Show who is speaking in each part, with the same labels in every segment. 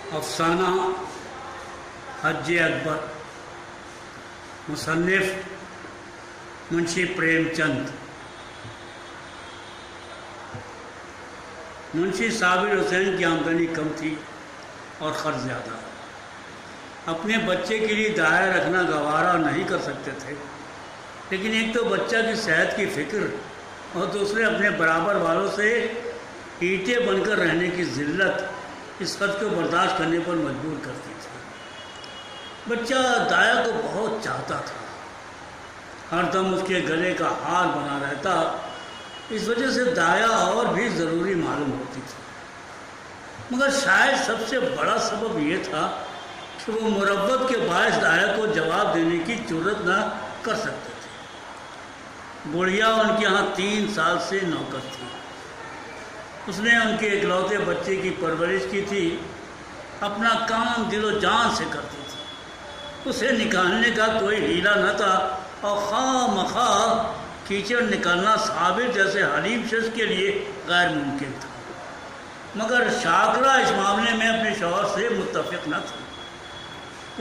Speaker 1: افسانہ حج اکبر، مصنف منشی پریم چند۔ منشی صابر حسین کی آمدنی کم تھی اور خرچ زیادہ۔ اپنے بچے کے لیے دائیں رکھنا گوارا نہیں کر سکتے تھے، لیکن ایک تو بچہ کی صحت کی فکر اور دوسرے اپنے برابر والوں سے اینٹیں بن کر رہنے کی ذلت اس خرچ کو برداشت کرنے پر مجبور کرتی تھی۔ بچہ دایا کو بہت چاہتا تھا، ہر دم اس کے گلے کا ہار بنا رہتا، اس وجہ سے دایا اور بھی ضروری معلوم ہوتی تھی۔ مگر شاید سب سے بڑا سبب یہ تھا کہ وہ مربت کے باعث دایا کو جواب دینے کی جرت نہ کر سکتے تھے۔ بڑھیا ان کے یہاں 3 سال سے نوکر تھی۔ اس نے ان کے اکلوتے بچے کی پرورش کی تھی، اپنا کام دل و جان سے کرتی تھی۔ اسے نکالنے کا کوئی ہیلا نہ تھا اور خواہ مخواہ کیچڑ نکالنا صابر جیسے حلیم شخص کے لیے غیر ممکن تھا۔ مگر شاکرہ اس معاملے میں اپنے شوہر سے متفق نہ تھی۔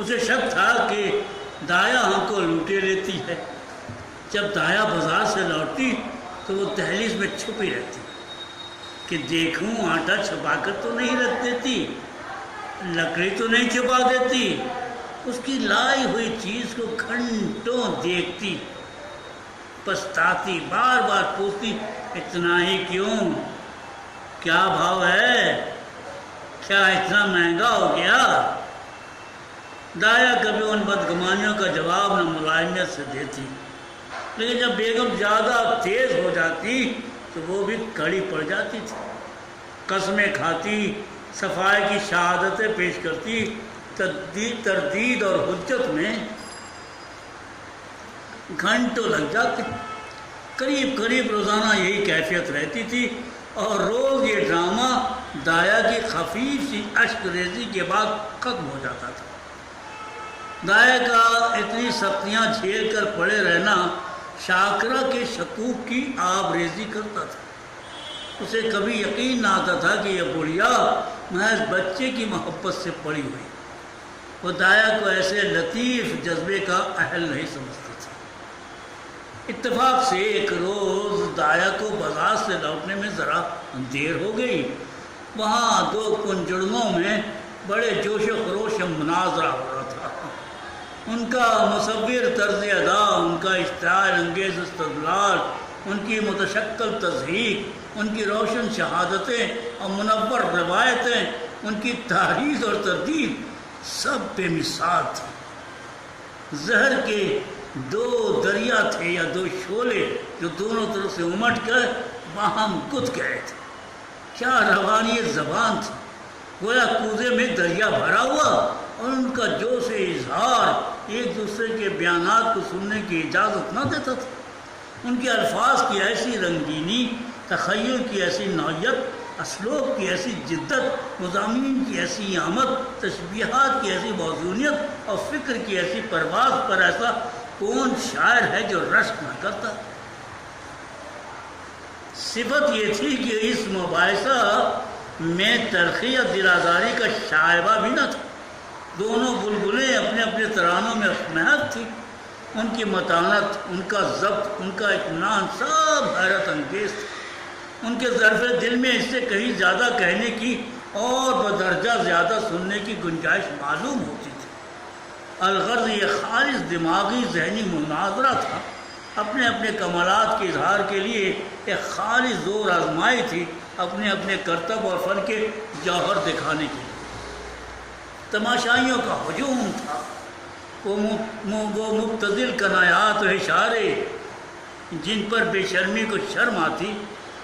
Speaker 1: اسے شک تھا کہ دایا ہم کو لوٹے لیتی ہے۔ جب دایا بازار سے لوٹتی تو وہ دہلیز میں چھپی رہتی کہ دیکھوں آٹا چھپا کر تو نہیں رکھ دیتی، لکڑی تو نہیں چھپا دیتی۔ اس کی لائی ہوئی چیز کو گھنٹوں دیکھتی، پچھتاتی، بار بار پوچھتی اتنا ہی کیوں؟ کیا بھاؤ ہے؟ کیا اتنا مہنگا ہو گیا؟ دایا کبھی ان بدگمانیوں کا جواب نہ ملائمیت سے دیتی، لیکن جب بیگم زیادہ تیز ہو جاتی تو وہ بھی کڑی پڑ جاتی تھی۔ قسمیں کھاتی، صفائی کی شہادتیں پیش کرتی، تردید اور حجت میں گھنٹوں لگ جاتے۔ قریب قریب روزانہ یہی کیفیت رہتی تھی اور روز یہ ڈرامہ دایا کی خفیف سی اشک ریزی کے بعد ختم ہو جاتا تھا۔ دایا کا اتنی سختیاں جھیل کر پڑے رہنا شاکرہ کے شکوک کی آب ریزی کرتا تھا۔ اسے کبھی یقین نہ آتا تھا کہ یہ بڑھیا محض بچے کی محبت سے پڑی ہوئی۔ وہ دایا کو ایسے لطیف جذبے کا اہل نہیں سمجھتی تھی۔ اتفاق سے ایک روز دایا کو بازار سے لوٹنے میں ذرا دیر ہو گئی۔ وہاں 2 کنجڑوں میں بڑے جوش و خروش مناظرہ ہو رہا تھا۔ ان کا مصور طرز ادا، ان کا اشتعال انگیز استدلال، ان کی متشکل تضحیک، ان کی روشن شہادتیں اور منور روایتیں، ان کی تحریر اور تردید سب بے مثال تھی۔ زہر کے 2 دریا تھے یا 2 شعلے جو دونوں طرف سے امٹ کر باہم گد گئے تھے۔ کیا روانی زبان تھی، گویا کوزے میں دریا بھرا ہوا اور ان کا جوش اظہار ایک دوسرے کے بیانات کو سننے کی اجازت نہ دیتا تھا۔ ان کے الفاظ کی ایسی رنگینی، تخیل کی ایسی نوعیت، اسلوب کی ایسی جدت، مضامین کی ایسی آمد، تشبیہات کی ایسی موزونیت اور فکر کی ایسی پرواز پر ایسا کون شاعر ہے جو رشک نہ کرتا؟ صفت یہ تھی کہ اس مباحثہ میں تلخی یا دلآزاری کا شائبہ بھی نہ تھا۔ دونوں بلبلیں اپنے اپنے ترانوں میں محض تھیں۔ ان کی متانت، ان کا ضبط، ان کا اطمینان سب حیرت انگیز تھا۔ ان کے ظرف دل میں اس سے کہیں زیادہ کہنے کی اور بدرجہ زیادہ سننے کی گنجائش معلوم ہوتی تھی۔ الغرض یہ خالص دماغی ذہنی مناظرہ تھا، اپنے اپنے کمالات کے اظہار کے لیے ایک خالص زور آزمائی تھی، اپنے اپنے کرتب اور فن کے جوہر دکھانے کے لیے۔ تماشائیوں کا ہجوم تھا، وہ مبتذل کنایات و اشارے جن پر بے شرمی کو شرم آتی،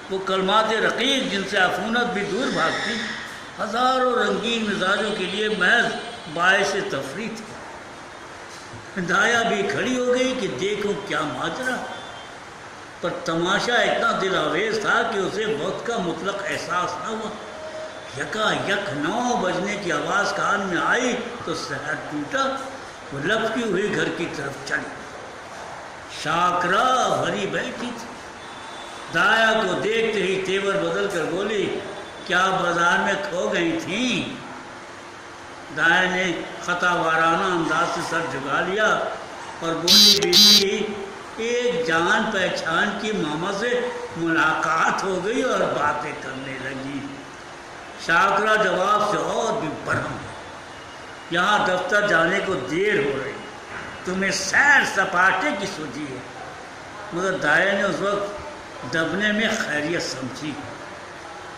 Speaker 1: وہ کلمات رقیق جن سے عفونت بھی دور بھاگتی، ہزاروں رنگین مزاجوں کے لیے محض باعث تفریح تھی۔ دایا بھی کھڑی ہو گئی کہ دیکھو کیا ماجرا، پر تماشا اتنا دل آویز تھا کہ اسے وقت کا مطلق احساس نہ ہوا۔ یکا یک 9 بجنے کی آواز کان میں آئی تو سحر ٹوٹا۔ وہ لپکی ہوئی گھر کی طرف چلی۔ شاکرہ بھری بیٹھی تھی۔ دایا کو دیکھتے ہی تیور بدل کر بولی، کیا بازار میں کھو گئی تھیں؟ دائیں نے خطا وارانہ انداز سے سر جھکا لیا اور بولی بیٹی ایک جان پہچان کی ماما سے ملاقات ہو گئی اور باتیں کرنے لگی۔ شاکرہ جواب سے اور بھی برہم، یہاں دفتر جانے کو دیر ہو رہی، تمہیں سیر سپاٹے کی سوچی ہے۔ مگر دائیں نے اس وقت دبنے میں خیریت سمجھی،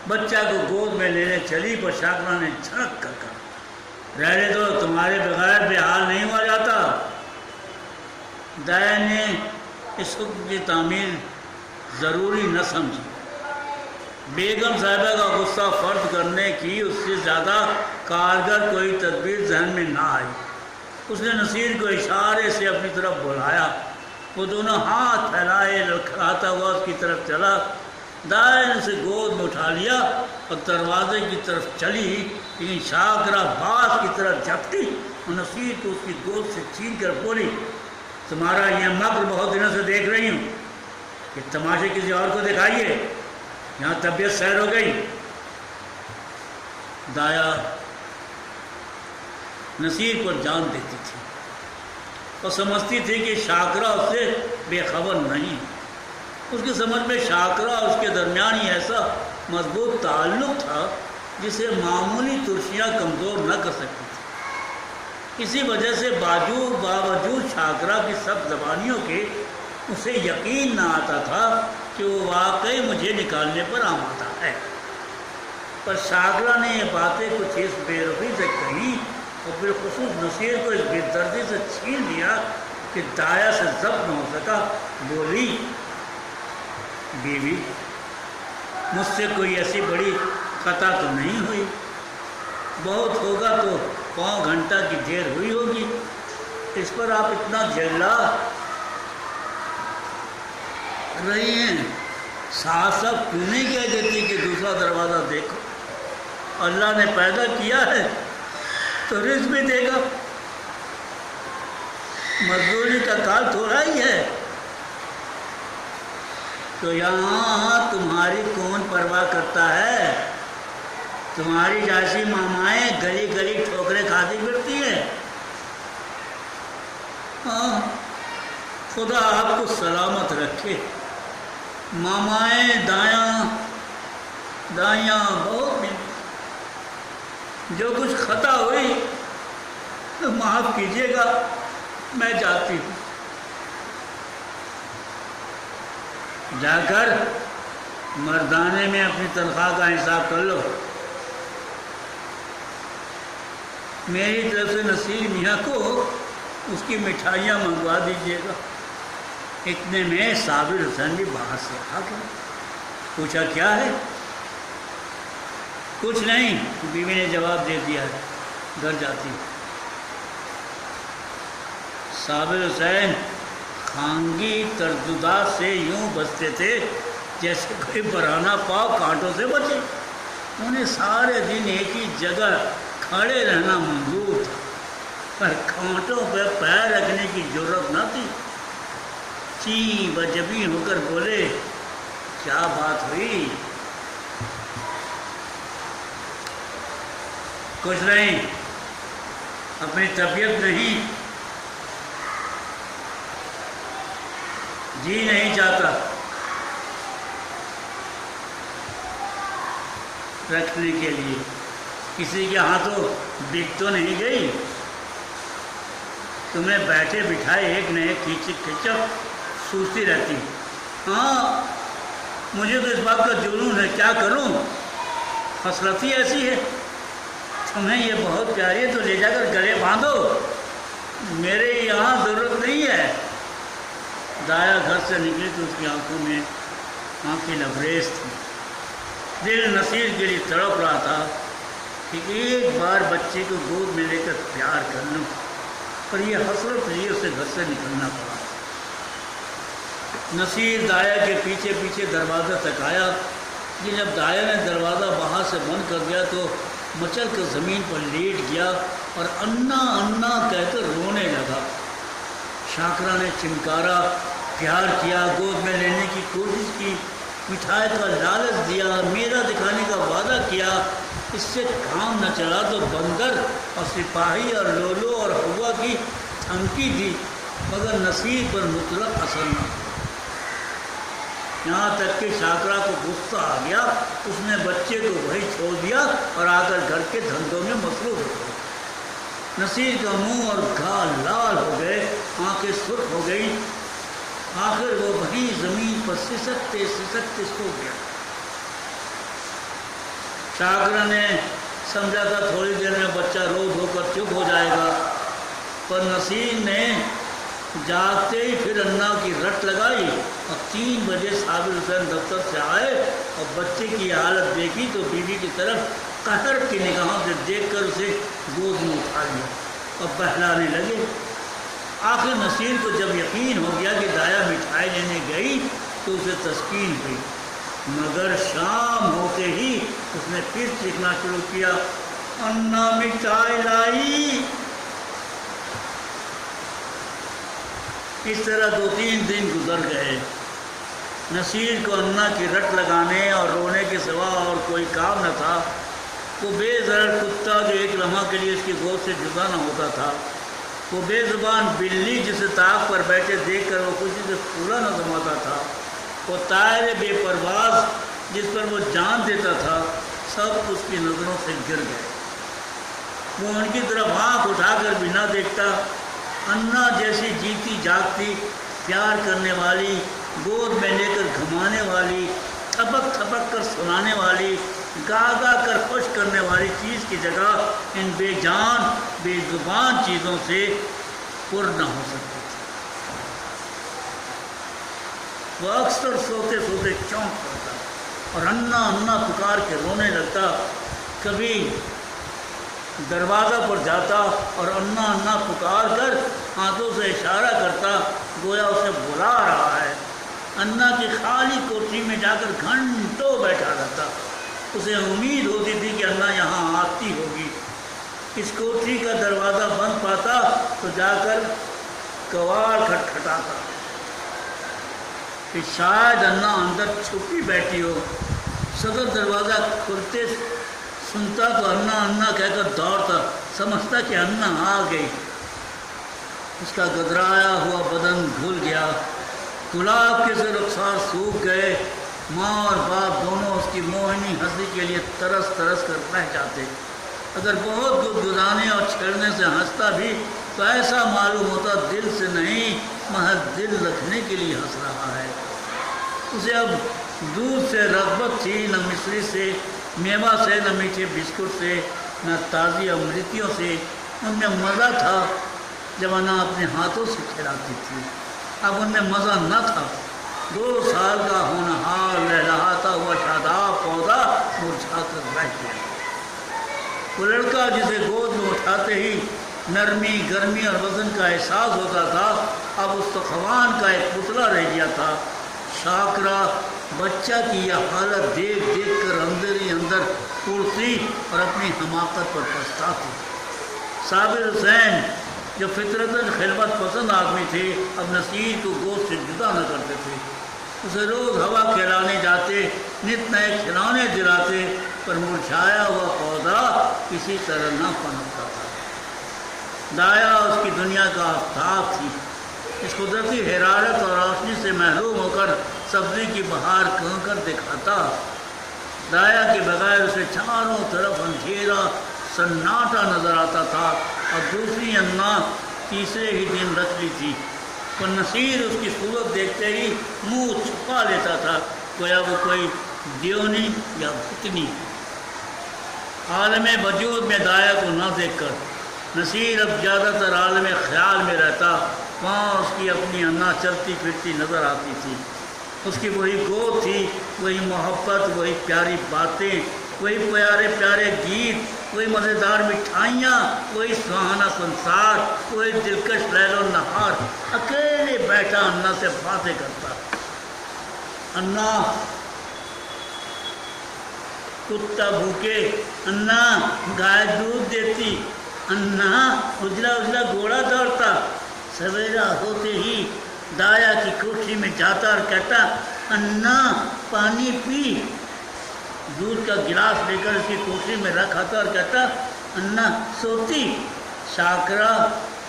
Speaker 1: بچہ کو گود میں لینے چلی، پر شاکرہ نے جھڑک کر کہا رہنے دو، تمہارے بغیر بے حال نہیں ہوا جاتا۔ دائیں نے اس حکم کی تعمیل ضروری نہ سمجھی۔ بیگم صاحبہ کا غصہ فرد کرنے کی اس سے زیادہ کارگر کوئی تدبیر ذہن میں نہ آئی۔ اس نے نصیر کو اشارے سے اپنی طرف بلایا، وہ دونوں ہاتھ پھیلائے لڑکھڑاتا ہوا اس کی طرف چلا۔ دائیں نے اسے گود میں اٹھا لیا اور دروازے کی طرف چلی، لیکن شاکرہ باز کی طرف جھپٹی اور نصیر کو اس کی گود سے چھین کر بولی تمہارا یہ مکر بہت دنوں سے دیکھ رہی ہوں، کہ تماشے کسی اور کو دکھائیے، یہاں طبیعت سیر ہو گئی۔ دایا نصیر پر جان دیتی تھی اور سمجھتی تھی کہ شاکرہ اس سے بے خبر نہیں۔ اس کی سمجھ میں شاکرہ اور اس کے درمیان ہی ایسا مضبوط تعلق تھا جسے معمولی ترشیاں کمزور نہ کر سکتی تھی۔ اسی وجہ سے باوجود شاکرہ کی سب زبانیوں کے اسے یقین نہ آتا تھا کہ وہ واقعی مجھے نکالنے پر آمادہ ہے۔ پر شاکرہ نے یہ باتیں کچھ اس بے رخی سے کہیں اور بالخصوص نصیر کو اس بے دردی سے چھین لیا کہ دایا سے ضبط نہ ہو سکا۔ بولی بیوی مجھ سے کوئی ایسی بڑی خطا تو نہیں ہوئی، بہت ہوگا تو 5 گھنٹہ کی دیر ہوئی ہوگی، اس پر آپ اتنا جھلا رہی ہیں۔ صاف صاف کیوں نہیں کہہ دیتی کہ دوسرا دروازہ دیکھو، اللہ نے پیدا کیا ہے تو رزق بھی دے گا، مزدوری کا کال تھوڑا ہی ہے۔ تو یہاں تمہاری کون پرواہ کرتا ہے؟ تمہاری جیسی مامائیں گلی گلی ٹھوکریں کھاتی پھرتی ہیں۔ ہاں خدا آپ کو سلامت رکھے۔ مامائیں دائیاں بہت ملی، جو کچھ خطا ہوئی تو معاف کیجیے گا، میں جاتی ہوں۔ جا کر مردانے میں اپنی تنخواہ کا حساب کر لو، میری طرف سے نصیر میاں کو اس کی مٹھائیاں منگوا دیجیے گا۔ اتنے میں صابر حسین بھی باہر سے آ گیا، پوچھا کیا ہے؟ کچھ نہیں، بیوی نے جواب دے دیا ہے، گھر جاتی ہوں۔ صابر حسین خانگی ترددات سے یوں بچتے تھے جیسے کوئی برہنہ پاؤ کانٹوں سے بچے۔ انہیں سارے دن ایک ہی جگہ کھڑے رہنا منظور تھا، پر کانٹوں پہ پیر رکھنے کی ضرورت نہ تھی۔ چی بجبی ہو کر بولے کیا بات ہوئی؟ کچھ نہیں، اپنی طبیعت نہیں، جی نہیں چاہتا رکھنے کے لیے، کسی کے ہاتھوں بک تو نہیں گئی؟ تمہیں بیٹھے بٹھائے ایک نہ ایک کھچک سوچتی رہتی۔ ہاں مجھے تو اس بات کا جنون ہے، کیا کروں، خصلت ہی ایسی ہے۔ تمہیں یہ بہت پیاری ہے تو لے جا کر گلے باندھو، میرے یہاں ضرورت نہیں ہے۔ دایا گھر سے نکلی تو اس کی آنکھوں میں آنکھیں لبریز تھی۔ دل نصیر کے لیے تڑپ رہا تھا کہ ایک بار بچے کو گود میں لے کر پیار کر لوں، پر یہ حسرت لیے اسے گھر سے نکلنا پڑا۔ نصیر دایا کے پیچھے پیچھے دروازہ تک آیا، کہ جب دایا نے دروازہ باہر سے بند کر دیا تو مچل کر زمین پر لیٹ گیا اور انا انا کہہ کر رونے لگا۔ شاکرہ نے چمکارا، پیار کیا، گود میں لینے کی کوشش کی، مٹھائی کا لالچ دیا، میرا دکھانے کا وعدہ کیا، اس سے کام نہ چلا تو بندر اور سپاہی اور لولو اور ہوا کی دھمکی دی، مگر نصیر پر مطلق اثر نہ ہوا۔ یہاں تک کہ شاکرا کو غصہ آ گیا، اس نے بچے کو وہیں چھوڑ دیا اور آ کر گھر کے دھندوں میں مصروف ہو گئی۔ نصیر کا منہ اور گال لال ہو گئے، آنکھیں سرخ ہو گئی، آخر وہ وہیں زمین پر سسکتے سسکتے سو گیا۔ شاکرا نے سمجھا تھا تھوڑی دیر میں بچہ رو دھو کر چپ ہو جائے گا، پر نصیر نے جاگتے ہی پھر انا کی رٹ لگائی اور 3 بجے صابر حسین دفتر سے آئے اور بچے کی حالت دیکھی تو بیوی کی طرف قہر کی نگاہوں سے دیکھ کر اسے گود میں اٹھا لیا اور بہلانے لگے۔ آخر نصیر کو جب یقین ہو گیا کہ دایا مٹھائی لینے گئی تو اسے تسکین ہوئی، مگر شام ہوتے ہی اس نے پھر چیخنا شروع کیا، انا مٹھائی لائی۔ اس طرح 2-3 دن گزر گئے۔ نصیر کو انا کی رٹ لگانے اور رونے کے سوا اور کوئی کام نہ تھا۔ وہ بے ضرر کتا جو ایک لمحہ کے لیے اس کی گود سے جدا نہ ہوتا تھا، وہ بے زبان بلی جسے طاق پر بیٹھے دیکھ کر وہ خوشی سے پھولا نہ سماتا تھا، وہ طائر بے پرواز جس پر وہ جان دیتا تھا، سب اس کی نظروں سے گر گئے۔ وہ ان کی طرف آنکھ اٹھا کر بھی نہ دیکھتا۔ انا جیسی جیتی جاگتی، پیار کرنے والی، گود میں لے کر گھمانے والی، تھپک تھپک کر سنانے والی، گا گا کر خوش کرنے والی چیز کی جگہ ان بے جان بے زبان چیزوں سے پر نہ ہو سکتی تھی۔ وہ اکثر سوتے سوتے چونک پڑتا اور انا انا پکار کے رونے لگتا۔ کبھی دروازہ پر جاتا اور انا انا پکار کر ہاتھوں سے اشارہ کرتا گویا اسے بلا رہا ہے۔ انا کی خالی کوٹھی میں جا کر گھنٹوں بیٹھا رہتا۔ اسے امید ہوتی تھی کہ انا یہاں آتی ہوگی۔ اس کوٹھی کا دروازہ بند پاتا تو جا کر کواڑ کھٹکھٹاتا کہ شاید انا اندر چھپی بیٹھی ہو۔ صدر دروازہ کھلتے سنتا تو انا انا کہہ کر دوڑتا، سمجھتا کہ انا آ گئی۔ اس کا گدرایا ہوا بدن گھل گیا، گلاب کے سے رخسار سوکھ گئے۔ ماں اور باپ دونوں اس کی موہنی ہنسی کے لیے ترس ترس کر رہ جاتے۔ اگر بہت گدگدانے اور چھیڑنے سے ہنستا بھی تو ایسا معلوم ہوتا دل سے نہیں، محض دل رکھنے کے لیے ہنس رہا ہے۔ اسے اب دودھ سے رغبت تھی، نہ مصری سے، میوہ سے، نہ میٹھے بسکٹ سے، نہ تازی امرتیوں سے۔ ان میں مزہ تھا جب انا اپنے ہاتھوں سے کھلاتی تھی، اب ان میں مزہ نہ تھا۔ 2 سال کا ہونہار لہلہاتا ہوا شاداب پودا مرجھا کر رہ گیا۔ وہ لڑکا جسے گود میں اٹھاتے ہی نرمی، گرمی اور وزن کا احساس ہوتا تھا، اب استخوان کا ایک پتلا رہ گیا تھا۔ شاکرا بچہ کی یہ حالت دیکھ دیکھ کر اندر ہی اندر اڑتی اور اپنی حماقت پر پچھتاتی۔ صابر حسین جو فطرتاً خلوت پسند آدمی تھے، اب نصیر کو گود سے جدا نہ کرتے تھے۔ اسے روز ہوا کھلانے جاتے، نت نئے کھلونے دلاتے، پر مرجھایا ہوا پودا کسی طرح نہ پنپتا تھا۔ دایا اس کی دنیا کا آفتاب تھی۔ اس قدرتی حرارت اور روشنی سے محروم ہو کر سبزی کی بہار کہہ کر دکھاتا۔ دایا کے بغیر اسے چاروں طرف اندھیرا سناٹا نظر آتا تھا، اور دوسری انا تیسرے ہی دن رکھ لی تھی، پر نصیر اس کی صورت دیکھتے ہی منہ چھپا لیتا تھا، گویا وہ کوئی دیونی یا بھوتنی۔ عالم وجود میں دایا کو نہ دیکھ کر نصیر اب زیادہ تر عالم خیال میں رہتا۔ وہاں اس کی اپنی انا چلتی پھرتی نظر آتی تھی۔ اس کی وہی گود تھی، وہی محبت، وہی پیاری باتیں، وہی پیارے پیارے گیت، وہی مزیدار مٹھائیاں، وہی سہانا سنسار، وہی دلکش لیل و نہار۔ اکیلے بیٹھا انا سے باتیں کرتا۔ انا کتا بھوکے، انا گائے دودھ دیتی، انا اجلا اجلا گھوڑا دوڑتا۔ سویرا ہوتے ہی دایا کی کوٹھی میں جاتا اور کہتا، انا پانی پی۔ دودھ کا گلاس لے کر اس کی کوٹری میں رکھا تھا اور کہتا انا سوتی۔ شاکرہ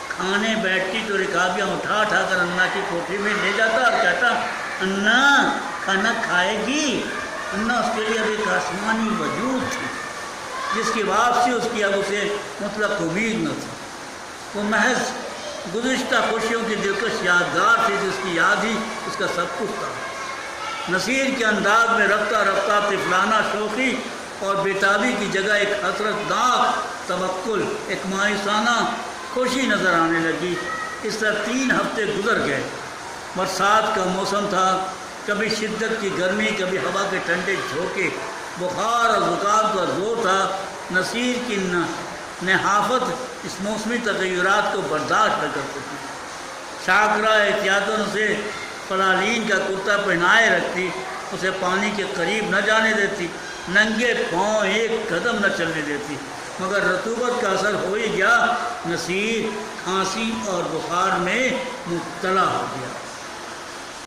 Speaker 1: کھانے بیٹھتی تو رکابیاں اٹھا کر انا کی کوٹری میں لے جاتا اور کہتا انا کھانا کھائے گی۔ انا اس کے لیے اب ایک آسمانی وجود تھی جس کی واپسی اس کی اب اسے مطلق امید نہ تھی۔ وہ محض گزشتہ خوشیوں کی دلکش یادگار تھی جس کی یاد ہی اس کا سب کچھ تھا۔ نصیر کے انداز میں رفتہ رفتہ طفلانہ شوخی اور بیتابی کی جگہ ایک حسرت ناک توکل، ایک مایوسانہ خوشی نظر آنے لگی۔ اس طرح 3 ہفتے گزر گئے۔ برسات کا موسم تھا، کبھی شدت کی گرمی، کبھی ہوا کے ٹھنڈے جھونکے، بخار اور زکام کا زور تھا۔ نصیر کی نحافت اس موسمی تغیرات کو برداشت نہ کر سکی۔ شاکرہ احتیاطاً اسے فلالین کا کرتا پہنائے رکھتی، اسے پانی کے قریب نہ جانے دیتی، ننگے پاؤں ایک قدم نہ چلنے دیتی، مگر رطوبت کا اثر ہو ہی گیا۔ نصیر کھانسی اور بخار میں مبتلا ہو گیا۔